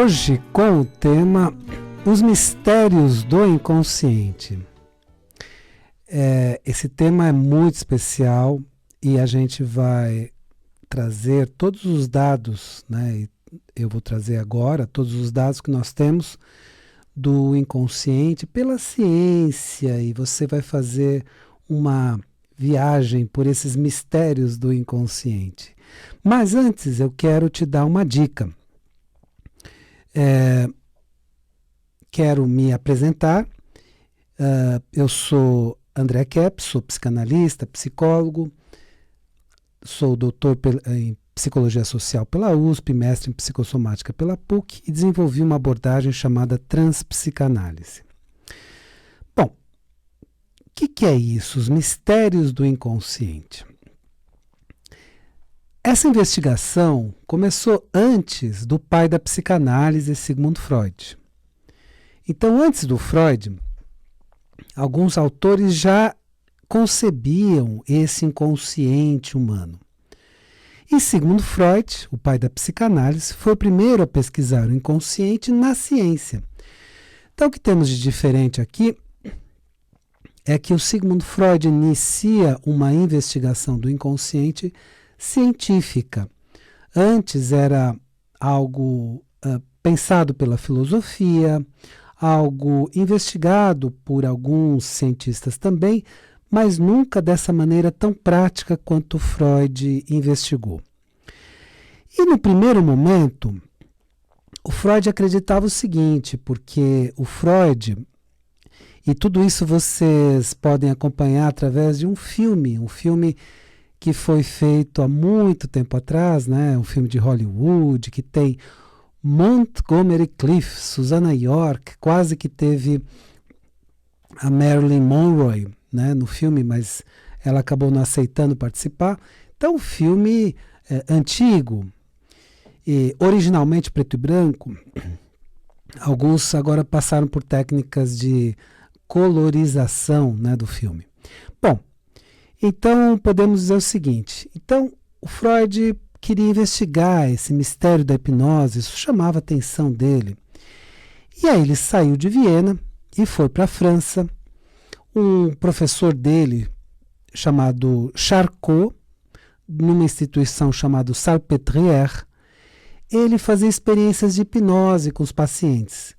Hoje com o tema Os Mistérios do Inconsciente. Esse tema é muito especial e a gente vai trazer todos os dados, né? Eu vou trazer agora todos os dados que nós temos do inconsciente pela ciência, e você vai fazer uma viagem por esses mistérios do inconsciente. Mas antes eu quero te dar uma dica. Quero me apresentar. Eu sou André Kepp, sou psicanalista, psicólogo, sou doutor em Psicologia Social pela USP, mestre em Psicossomática pela PUC e desenvolvi uma abordagem chamada Transpsicanálise. Bom, o que é isso? Os mistérios do inconsciente. Essa investigação começou antes do pai da psicanálise, Sigmund Freud. Então, antes do Freud, alguns autores já concebiam esse inconsciente humano. E Sigmund Freud, o pai da psicanálise, foi o primeiro a pesquisar o inconsciente na ciência. Então, o que temos de diferente aqui é que o Sigmund Freud inicia uma investigação do inconsciente científica. Antes era algo pensado pela filosofia, algo investigado por alguns cientistas também, mas nunca dessa maneira tão prática quanto Freud investigou. E no primeiro momento, o Freud acreditava o seguinte, porque o Freud, e tudo isso vocês podem acompanhar através de um filme que foi feito há muito tempo atrás, né? Um filme de Hollywood, que tem Montgomery Clift, Susannah York, quase que teve a Marilyn Monroe, né, no filme, mas ela acabou não aceitando participar. Então, o filme antigo, originalmente preto e branco, alguns agora passaram por técnicas de colorização, né, do filme. Bom, então podemos dizer o seguinte, então o Freud queria investigar esse mistério da hipnose, isso chamava a atenção dele. E aí ele saiu de Viena e foi para a França. Um professor dele, chamado Charcot, numa instituição chamada Salpêtrière, ele fazia experiências de hipnose com os pacientes.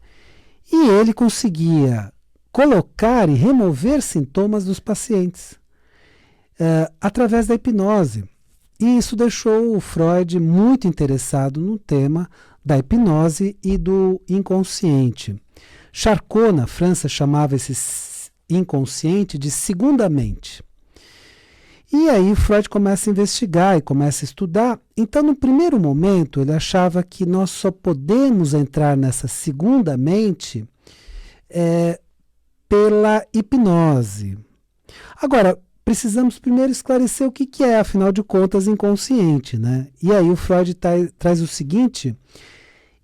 E ele conseguia colocar e remover sintomas dos pacientes através da hipnose. E isso deixou o Freud muito interessado no tema da hipnose e do inconsciente. Charcot, na França, chamava esse inconsciente de segunda mente. E aí o Freud começa a investigar e começa a estudar. Então, no primeiro momento, ele achava que nós só podemos entrar nessa segunda mente pela hipnose. Agora, precisamos primeiro esclarecer o que é, afinal de contas, inconsciente, né? E aí o Freud traz o seguinte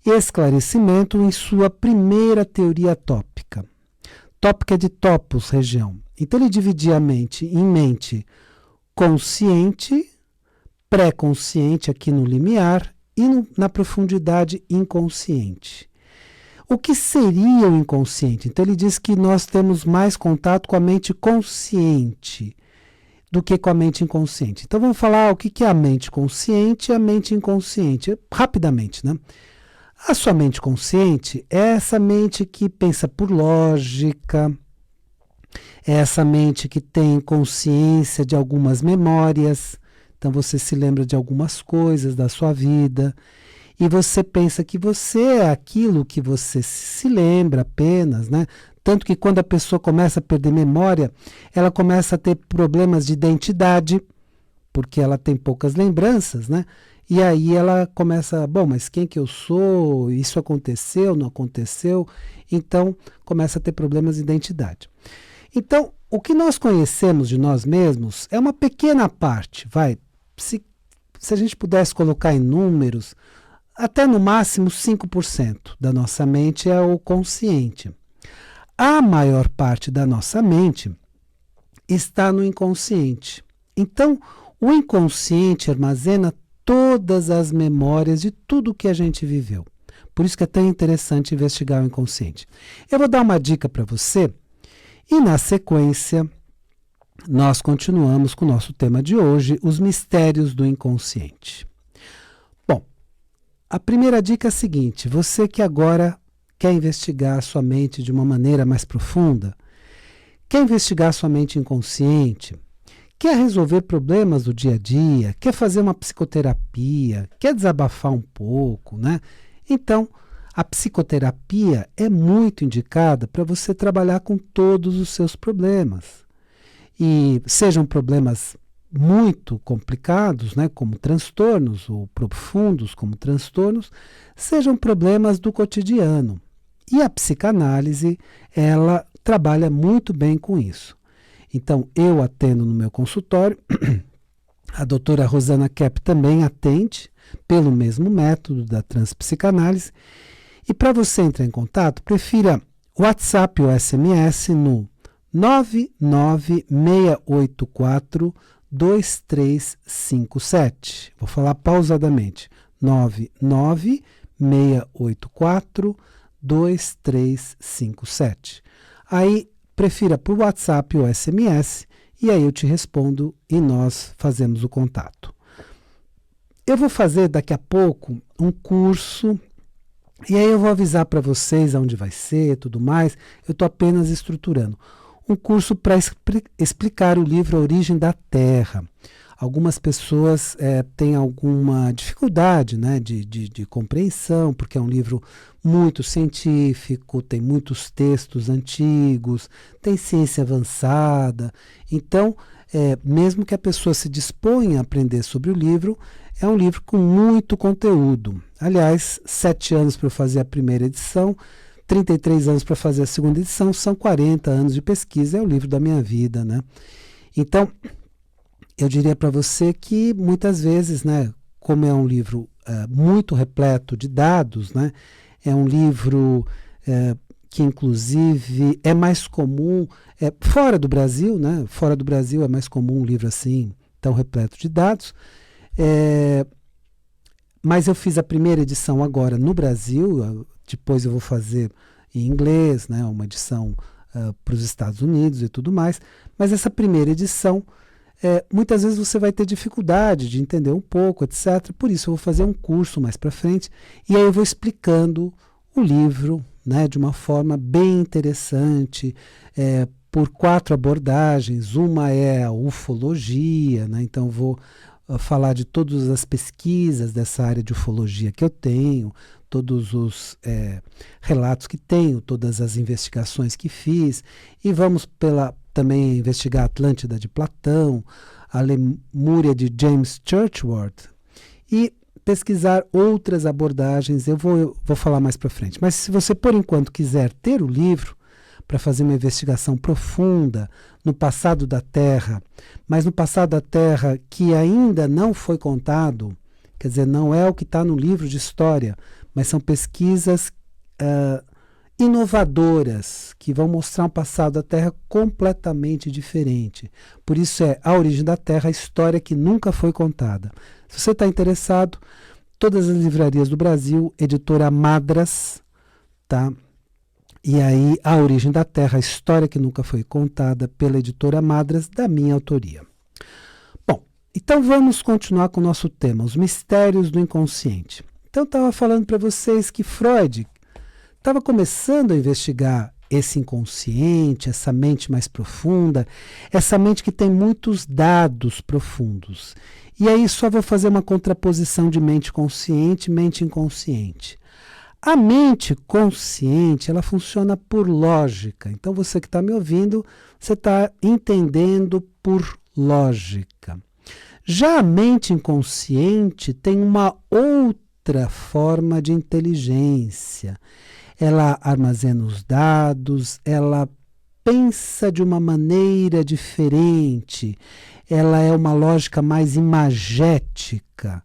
esclarecimento em sua primeira teoria tópica. Tópica de topos, região. Então ele dividia a mente em mente consciente, pré-consciente aqui no limiar e na profundidade inconsciente. O que seria o inconsciente? Então ele diz que nós temos mais contato com a mente consciente do que com a mente inconsciente. Então vamos falar o que é a mente consciente e a mente inconsciente, rapidamente, né? A sua mente consciente é essa mente que pensa por lógica, é essa mente que tem consciência de algumas memórias, então você se lembra de algumas coisas da sua vida, e você pensa que você é aquilo que você se lembra apenas, né? Tanto que quando a pessoa começa a perder memória, ela começa a ter problemas de identidade, porque ela tem poucas lembranças, né? E aí ela começa, bom, mas quem que eu sou? Isso aconteceu, não aconteceu? Então, começa a ter problemas de identidade. Então, o que nós conhecemos de nós mesmos é uma pequena parte, se a gente pudesse colocar em números, até no máximo 5% da nossa mente é o consciente. A maior parte da nossa mente está no inconsciente. Então, o inconsciente armazena todas as memórias de tudo que a gente viveu. Por isso que é tão interessante investigar o inconsciente. Eu vou dar uma dica para você e, na sequência, nós continuamos com o nosso tema de hoje, os mistérios do inconsciente. Bom, a primeira dica é a seguinte: você que agora quer investigar a sua mente de uma maneira mais profunda, quer investigar a sua mente inconsciente, quer resolver problemas do dia a dia, quer fazer uma psicoterapia, quer desabafar um pouco, né? Então, a psicoterapia é muito indicada para você trabalhar com todos os seus problemas. E sejam problemas muito complicados, né, como transtornos, ou profundos como transtornos, sejam problemas do cotidiano. E a psicanálise, ela trabalha muito bem com isso. Então, eu atendo no meu consultório, a doutora Rosana Kepp também atende pelo mesmo método da transpsicanálise. E para você entrar em contato, prefira WhatsApp ou SMS no 99684-2357. Vou falar pausadamente. 99684-2357. Aí, prefira por WhatsApp ou SMS e aí eu te respondo e nós fazemos o contato. Eu vou fazer daqui a pouco um curso e aí eu vou avisar para vocês aonde vai ser e tudo mais. Eu estou apenas estruturando. Um curso para explicar o livro A Origem da Terra. Algumas pessoas têm alguma dificuldade, né, de compreensão, porque é um livro muito científico, tem muitos textos antigos, tem ciência avançada. Então, mesmo que a pessoa se disponha a aprender sobre o livro, é um livro com muito conteúdo. Aliás, 7 anos para eu fazer a primeira edição, 33 anos para fazer a segunda edição, são 40 anos de pesquisa, é o livro da minha vida, né? Então, eu diria para você que muitas vezes, né, como é um livro muito repleto de dados, né, é um livro que inclusive é mais comum, fora do Brasil, né, fora do Brasil é mais comum um livro assim, tão repleto de dados, mas eu fiz a primeira edição agora no Brasil, depois eu vou fazer em inglês, né, uma edição para os Estados Unidos e tudo mais. Mas essa primeira edição, muitas vezes você vai ter dificuldade de entender um pouco, etc. Por isso eu vou fazer um curso mais para frente e aí eu vou explicando o livro, né, de uma forma bem interessante, por 4 abordagens. Uma é a ufologia, né, então eu vou falar de todas as pesquisas dessa área de ufologia que eu tenho, todos os relatos que tenho, todas as investigações que fiz, e vamos também investigar a Atlântida de Platão, a Lemúria de James Churchward, e pesquisar outras abordagens. Eu vou falar mais para frente. Mas se você, por enquanto, quiser ter o livro para fazer uma investigação profunda no passado da Terra, mas no passado da Terra que ainda não foi contado, quer dizer, não é o que está no livro de história, mas são pesquisas inovadoras que vão mostrar um passado da Terra completamente diferente. Por isso é A Origem da Terra, a história que nunca foi contada. Se você está interessado, todas as livrarias do Brasil, editora Madras, tá? E aí, A Origem da Terra, a história que nunca foi contada, pela editora Madras, da minha autoria. Bom, então vamos continuar com o nosso tema, os mistérios do inconsciente. Então, eu estava falando para vocês que Freud estava começando a investigar esse inconsciente, essa mente mais profunda, essa mente que tem muitos dados profundos. E aí só vou fazer uma contraposição de mente consciente e mente inconsciente. A mente consciente, ela funciona por lógica. Então, você que está me ouvindo, você está entendendo por lógica. Já a mente inconsciente tem uma outra forma de inteligência. Ela armazena os dados, ela pensa de uma maneira diferente, ela é uma lógica mais imagética,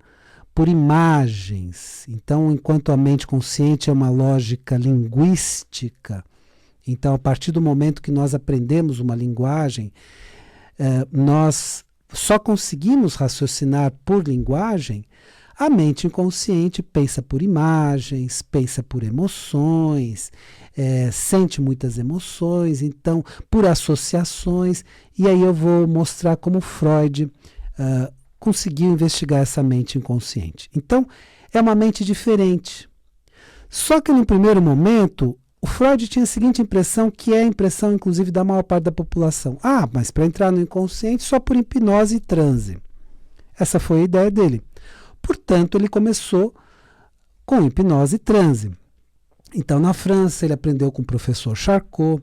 por imagens. Então, enquanto a mente consciente é uma lógica linguística, então, a partir do momento que nós aprendemos uma linguagem, nós só conseguimos raciocinar por linguagem A mente inconsciente pensa por imagens, pensa por emoções, sente muitas emoções, então por associações, e aí eu vou mostrar como Freud conseguiu investigar essa mente inconsciente. Então, é uma mente diferente. Só que no primeiro momento, o Freud tinha a seguinte impressão, que é a impressão inclusive da maior parte da população. Mas para entrar no inconsciente só por hipnose e transe. Essa foi a ideia dele. Portanto, ele começou com hipnose e transe. Então, na França, ele aprendeu com o professor Charcot.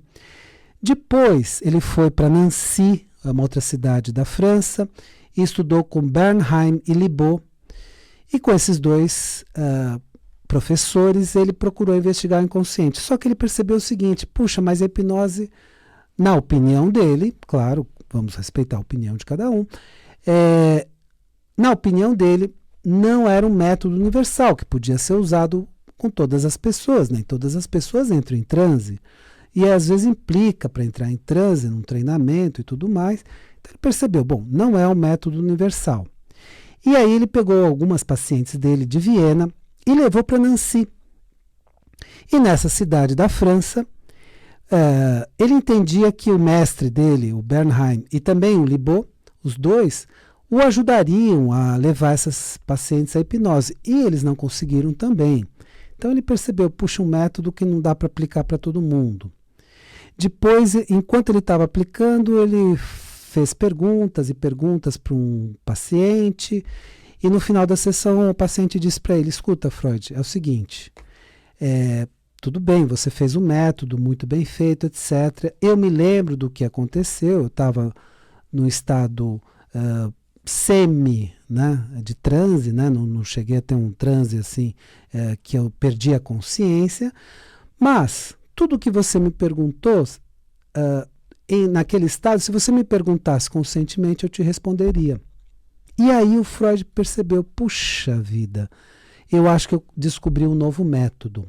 Depois, ele foi para Nancy, uma outra cidade da França, e estudou com Bernheim e Libot. E com esses dois professores, ele procurou investigar o inconsciente. Só que ele percebeu o seguinte, puxa, mas a hipnose, na opinião dele, claro, vamos respeitar a opinião de cada um, na opinião dele, não era um método universal, que podia ser usado com todas as pessoas. Nem todas as pessoas entram em transe. E às vezes implica para entrar em transe, num treinamento e tudo mais. Então ele percebeu, bom, não é um método universal. E aí ele pegou algumas pacientes dele de Viena e levou para Nancy. E nessa cidade da França, ele entendia que o mestre dele, o Bernheim, e também o Libot, os dois, o ajudariam a levar essas pacientes à hipnose. E eles não conseguiram também. Então ele percebeu, puxa, um método que não dá para aplicar para todo mundo. Depois, enquanto ele estava aplicando, ele fez perguntas e perguntas para um paciente, e no final da sessão o paciente disse para ele, escuta, Freud, é o seguinte, tudo bem, você fez um método muito bem feito, etc. Eu me lembro do que aconteceu, eu estava no estado de transe, né? Não cheguei a ter um transe assim, que eu perdi a consciência, mas tudo que você me perguntou, naquele estado, se você me perguntasse conscientemente, eu te responderia. E aí o Freud percebeu, puxa vida, eu acho que eu descobri um novo método.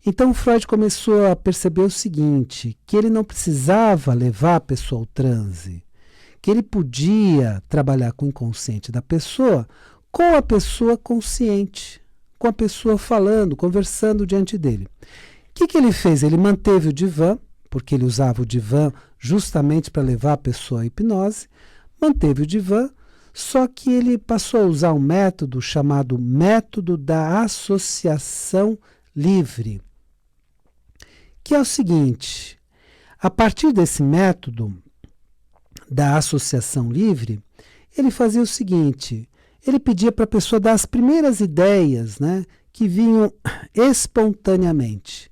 Então o Freud começou a perceber o seguinte, que ele não precisava levar a pessoa ao transe, que ele podia trabalhar com o inconsciente da pessoa com a pessoa consciente, com a pessoa falando, conversando diante dele. O que ele fez? Ele manteve o divã, porque ele usava o divã justamente para levar a pessoa à hipnose, manteve o divã, só que ele passou a usar um método chamado método da associação livre, que é o seguinte, a partir desse método da associação livre, ele fazia o seguinte, ele pedia para a pessoa dar as primeiras ideias, né, que vinham espontaneamente.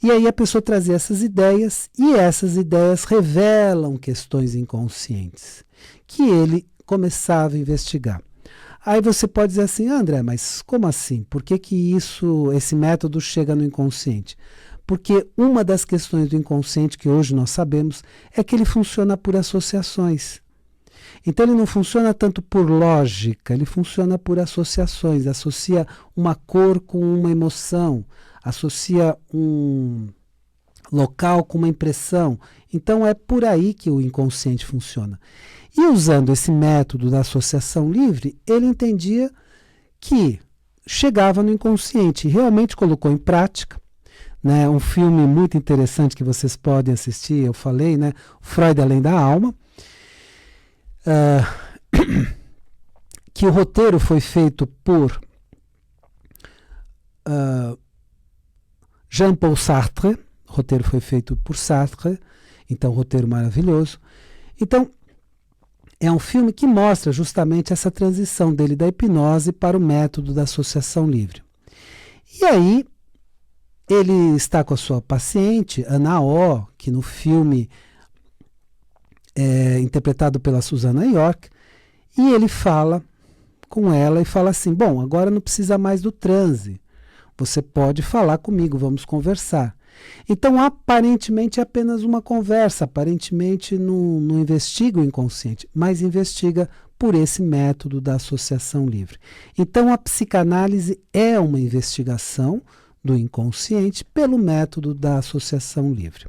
E aí a pessoa trazia essas ideias, e essas ideias revelam questões inconscientes, que ele começava a investigar. Aí você pode dizer assim, André, mas como assim? Por que esse método chega no inconsciente? Porque uma das questões do inconsciente que hoje nós sabemos é que ele funciona por associações. Então ele não funciona tanto por lógica, ele funciona por associações, associa uma cor com uma emoção, associa um local com uma impressão. Então é por aí que o inconsciente funciona. E usando esse método da associação livre, ele entendia que chegava no inconsciente e realmente colocou em prática. Né, um filme muito interessante que vocês podem assistir, eu falei, né, Freud Além da Alma, que o roteiro foi feito por Jean-Paul Sartre, o roteiro foi feito por Sartre, então roteiro maravilhoso. Então, é um filme que mostra justamente essa transição dele da hipnose para o método da associação livre. E aí, ele está com a sua paciente, Ana O, que no filme é interpretado pela Susannah York, e ele fala com ela e fala assim, bom, agora não precisa mais do transe, você pode falar comigo, vamos conversar. Então, aparentemente é apenas uma conversa, aparentemente não investiga o inconsciente, mas investiga por esse método da associação livre. Então, a psicanálise é uma investigação do inconsciente pelo método da associação livre.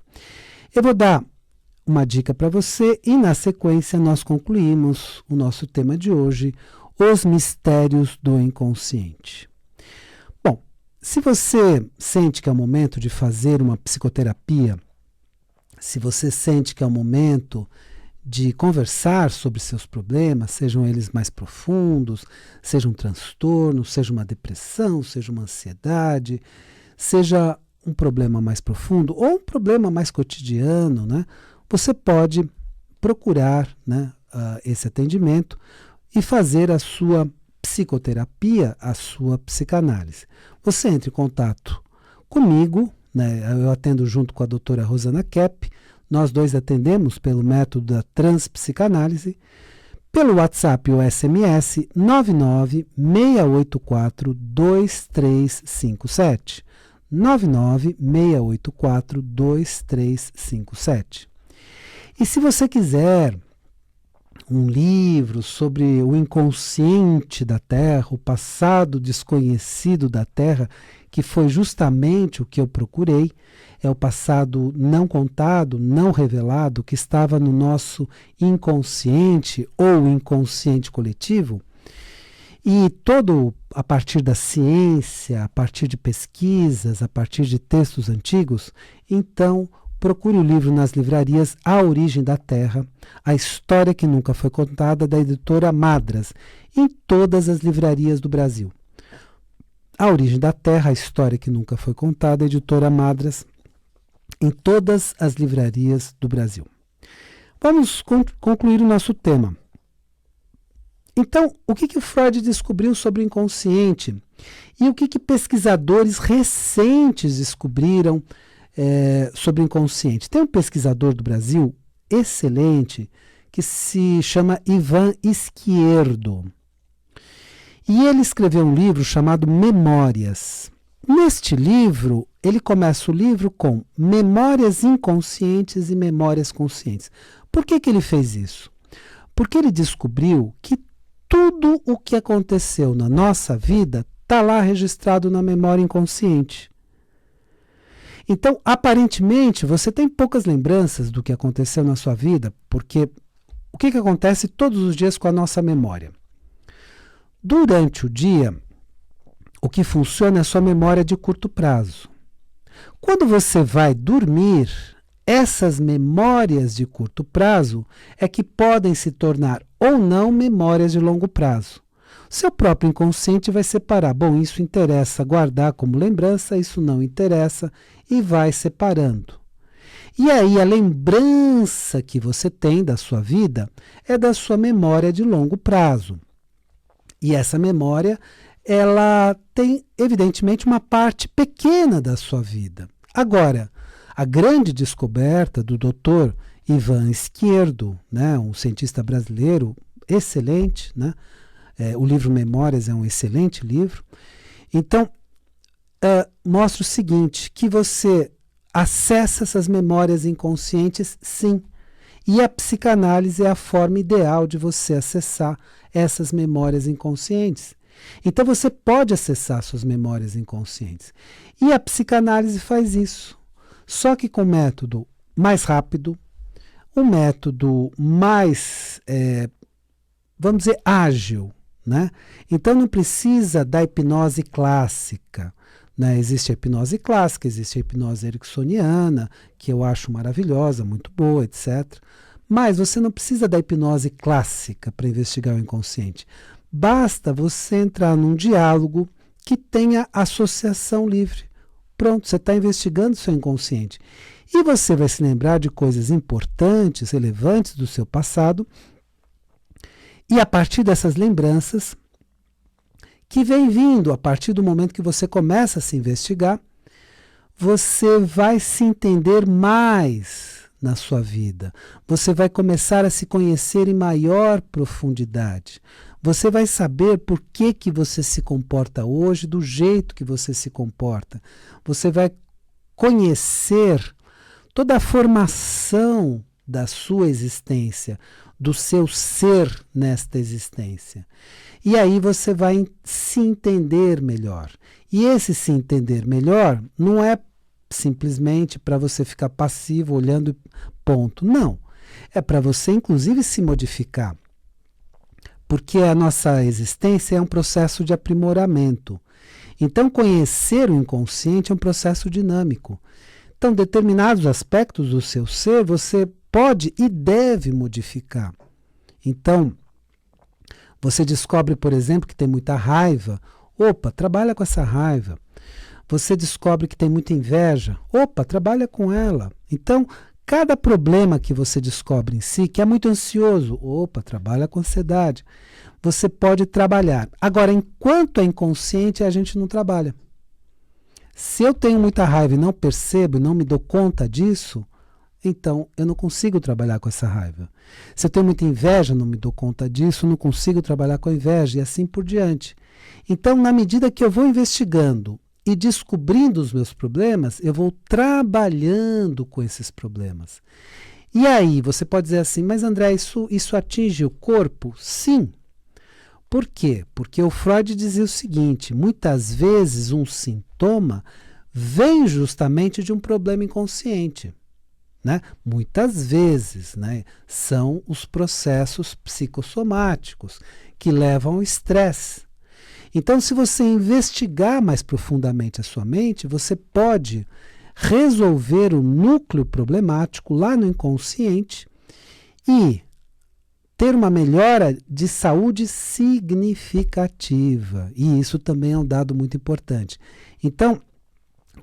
Eu vou dar uma dica para você e na sequência nós concluímos o nosso tema de hoje, Os Mistérios do Inconsciente. Bom, se você sente que é o momento de fazer uma psicoterapia, se você sente que é o momento de conversar sobre seus problemas, sejam eles mais profundos, seja um transtorno, seja uma depressão, seja uma ansiedade, seja um problema mais profundo ou um problema mais cotidiano, né? Você pode procurar, né, esse atendimento e fazer a sua psicoterapia, a sua psicanálise. Você entra em contato comigo, né? Eu atendo junto com a doutora Rosana Kepp. Nós dois atendemos pelo método da transpsicanálise, pelo WhatsApp ou SMS 996842357. 996842357. E se você quiser um livro sobre o inconsciente da Terra, o passado desconhecido da Terra, que foi justamente o que eu procurei, é o passado não contado, não revelado, que estava no nosso inconsciente ou inconsciente coletivo, e todo a partir da ciência, a partir de pesquisas, a partir de textos antigos, então procure o livro nas livrarias A Origem da Terra, a história que nunca foi contada, da editora Madras, em todas as livrarias do Brasil. A Origem da Terra, a história que nunca foi contada, editora Madras, em todas as livrarias do Brasil. Vamos concluir o nosso tema. Então, o que o Freud descobriu sobre o inconsciente? E o que pesquisadores recentes descobriram sobre o inconsciente? Tem um pesquisador do Brasil excelente que se chama Ivan Izquierdo. E ele escreveu um livro chamado Memórias. Neste livro, ele começa o livro com memórias inconscientes e memórias conscientes. Por que ele fez isso? Porque ele descobriu que tudo o que aconteceu na nossa vida está lá registrado na memória inconsciente. Então, aparentemente, você tem poucas lembranças do que aconteceu na sua vida, porque o que acontece todos os dias com a nossa memória? Durante o dia, o que funciona é a sua memória de curto prazo. Quando você vai dormir, essas memórias de curto prazo é que podem se tornar ou não memórias de longo prazo. Seu próprio inconsciente vai separar. Bom, isso interessa guardar como lembrança, isso não interessa, e vai separando. E aí a lembrança que você tem da sua vida é da sua memória de longo prazo. E essa memória, ela tem, evidentemente, uma parte pequena da sua vida. Agora, a grande descoberta do Dr. Ivan Izquierdo, né, um cientista brasileiro excelente, né, o livro Memórias é um excelente livro. Então, mostra o seguinte, que você acessa essas memórias inconscientes, sim. E a psicanálise é a forma ideal de você acessar essas memórias inconscientes. Então você pode acessar suas memórias inconscientes. E a psicanálise faz isso. Só que com um método mais rápido, um método mais, vamos dizer, ágil, né? Então não precisa da hipnose clássica. Né? Existe a hipnose clássica, existe a hipnose ericksoniana, que eu acho maravilhosa, muito boa, etc. Mas você não precisa da hipnose clássica para investigar o inconsciente. Basta você entrar num diálogo que tenha associação livre. Pronto, você está investigando o seu inconsciente. E você vai se lembrar de coisas importantes, relevantes do seu passado. E a partir dessas lembranças, que vem vindo a partir do momento que você começa a se investigar, você vai se entender mais na sua vida. Você vai começar a se conhecer em maior profundidade. Você vai saber por que você se comporta hoje do jeito que você se comporta. Você vai conhecer toda a formação da sua existência, do seu ser nesta existência. E aí você vai se entender melhor. E esse se entender melhor não é simplesmente para você ficar passivo, olhando ponto. Não. É para você, inclusive, se modificar. porque a nossa existência é um processo de aprimoramento. Então, conhecer o inconsciente é um processo dinâmico. Então, determinados aspectos do seu ser você pode e deve modificar. Então, você descobre, por exemplo, que tem muita raiva. Opa, trabalha com essa raiva. Você descobre que tem muita inveja. Opa, trabalha com ela. Então, cada problema que você descobre em si, que é muito ansioso, opa, trabalha com ansiedade. Você pode trabalhar. Agora, enquanto é inconsciente, a gente não trabalha. Se eu tenho muita raiva e não percebo, e não me dou conta disso, então eu não consigo trabalhar com essa raiva. Se eu tenho muita inveja, não me dou conta disso, não consigo trabalhar com a inveja e assim por diante. Então, na medida que eu vou investigando e descobrindo os meus problemas, eu vou trabalhando com esses problemas. E aí, você pode dizer assim, mas André, isso atinge o corpo? Sim. Por quê? Porque o Freud dizia o seguinte, muitas vezes um sintoma vem justamente de um problema inconsciente. Né? Muitas vezes, né, são os processos psicossomáticos que levam ao estresse. Então, se você investigar mais profundamente a sua mente, você pode resolver o núcleo problemático lá no inconsciente e ter uma melhora de saúde significativa. E isso também é um dado muito importante. Então,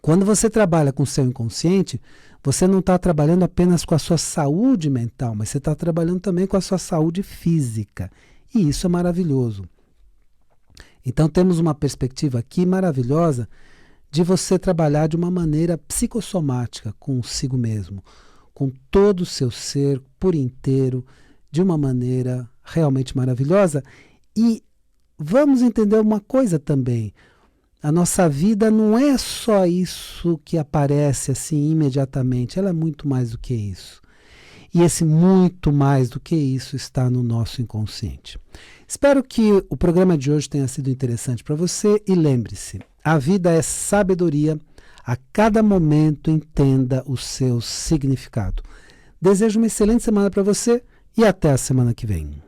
quando você trabalha com o seu inconsciente, você não está trabalhando apenas com a sua saúde mental, mas você está trabalhando também com a sua saúde física. E isso é maravilhoso. Então temos uma perspectiva aqui maravilhosa de você trabalhar de uma maneira psicossomática consigo mesmo, com todo o seu ser por inteiro, de uma maneira realmente maravilhosa. E vamos entender uma coisa também. A nossa vida não é só isso que aparece assim imediatamente, ela é muito mais do que isso. E esse muito mais do que isso está no nosso inconsciente. Espero que o programa de hoje tenha sido interessante para você e lembre-se, a vida é sabedoria, a cada momento entenda o seu significado. Desejo uma excelente semana para você e até a semana que vem.